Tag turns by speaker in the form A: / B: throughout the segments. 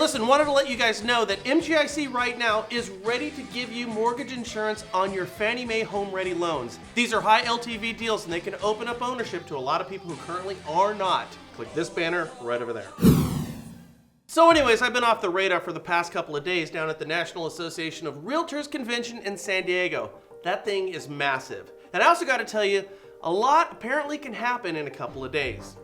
A: listen, wanted to let you guys know that MGIC right now is ready to give you mortgage insurance on your Fannie Mae Home Ready loans. These are high LTV deals and they can open up ownership to a lot of people who currently are not. Click this banner right over there. So anyways, I've been off the radar for the past couple of days down at the National Association of Realtors Convention in San Diego. That thing is massive. And I also got to tell you, a lot apparently can happen in a couple of days.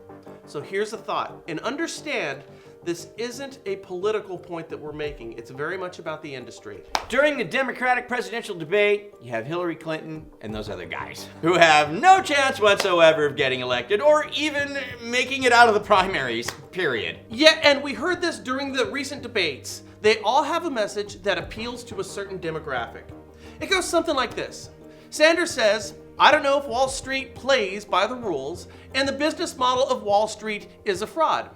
A: So here's the thought, and understand this isn't a political point that we're making. It's very much about the industry.
B: During the Democratic presidential debate, you have Hillary Clinton and those other guys who have no chance whatsoever of getting elected or even making it out of the primaries, period.
A: Yeah, and we heard this during the recent debates. They all have a message that appeals to a certain demographic. It goes something like this. Sanders says, I don't know if Wall Street plays by the rules, and the business model of Wall Street is a fraud.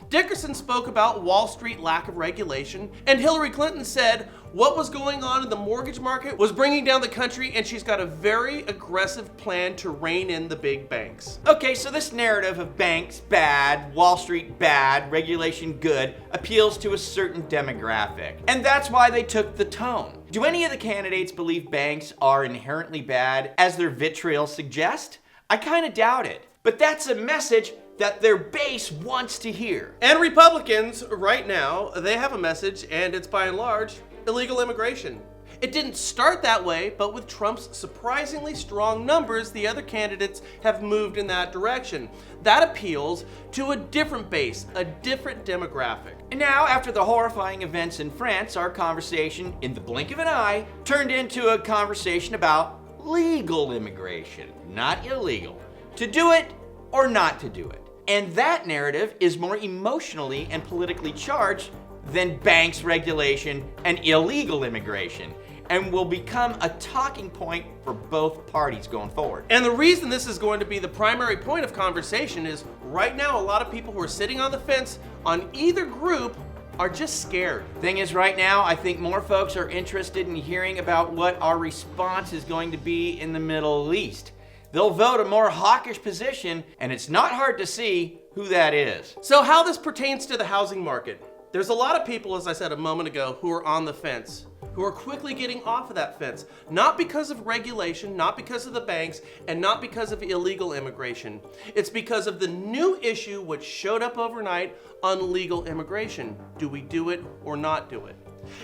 A: Dickerson spoke about Wall Street lack of regulation, and Hillary Clinton said what was going on in the mortgage market was bringing down the country, and she's got a very aggressive plan to rein in the big banks.
B: Okay, so this narrative of banks bad, Wall Street bad, regulation good, appeals to a certain demographic. And that's why they took the tone. Do any of the candidates believe banks are inherently bad, as their vitriol suggests? I kind of doubt it. But that's a message that their base wants to hear.
A: And Republicans, right now, they have a message, and it's by and large, illegal immigration. It didn't start that way, but with Trump's surprisingly strong numbers, the other candidates have moved in that direction. That appeals to a different base, a different demographic.
B: And now, after the horrifying events in France, our conversation, in the blink of an eye, turned into a conversation about legal immigration, not illegal. To do it or not to do it. And that narrative is more emotionally and politically charged than banks regulation and illegal immigration, and will become a talking point for both parties going forward.
A: And the reason this is going to be the primary point of conversation is right now a lot of people who are sitting on the fence on either group are just scared.
B: Thing is, right now, I think more folks are interested in hearing about what our response is going to be in the Middle East. They'll vote a more hawkish position, and it's not hard to see who that is.
A: So how this pertains to the housing market. There's a lot of people, as I said a moment ago, who are on the fence, who are quickly getting off of that fence, not because of regulation, not because of the banks, and not because of illegal immigration. It's because of the new issue which showed up overnight on legal immigration. Do we do it or not do it?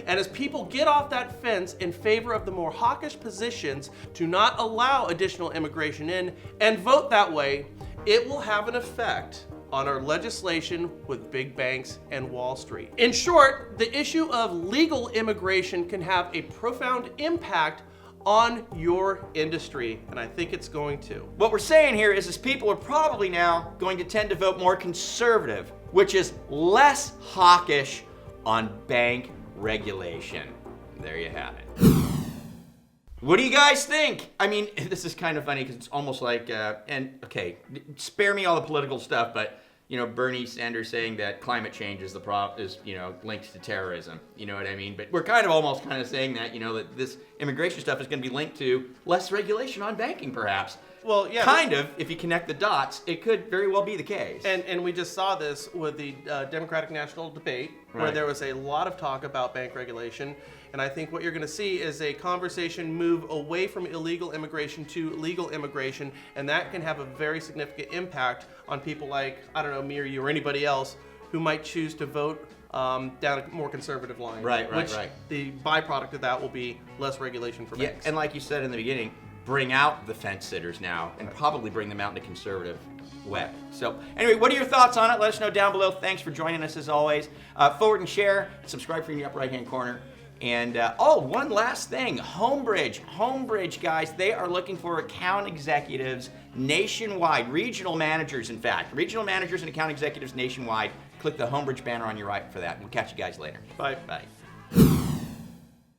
A: And as people get off that fence in favor of the more hawkish positions to not allow additional immigration in and vote that way, it will have an effect on our legislation with big banks and Wall Street. In short, the issue of legal immigration can have a profound impact on your industry, and I think it's going to.
B: What we're saying here is people are probably now going to tend to vote more conservative, which is less hawkish on bank regulation. There you have it. What do you guys think? I mean, this is kind of funny because it's almost like, and okay, spare me all the political stuff, but you know, Bernie Sanders saying that climate change is linked to terrorism. You know what I mean? But we're kind of saying that, you know, that this immigration stuff is going to be linked to less regulation on banking, perhaps.
A: Well, yeah.
B: Kind of, if you connect the dots, it could very well be the case.
A: And we just saw this with the Democratic National Debate, where there was a lot of talk about bank regulation. And I think what you're going to see is a conversation move away from illegal immigration to legal immigration, and that can have a very significant impact on people like, I don't know, me or you or anybody else who might choose to vote down a more conservative line.
B: Right.
A: The byproduct of that will be less regulation for banks.
B: Yeah, and like you said in the beginning, bring out the fence sitters now and probably bring them out in a conservative way. So anyway, what are your thoughts on it? Let us know down below. Thanks for joining us as always. Forward and share, subscribe from your upper right hand corner. And one last thing, Homebridge guys, they are looking for account executives nationwide, regional managers in fact, regional managers and account executives nationwide. Click the Homebridge banner on your right for that. We'll catch you guys later.
A: Bye.
B: Bye.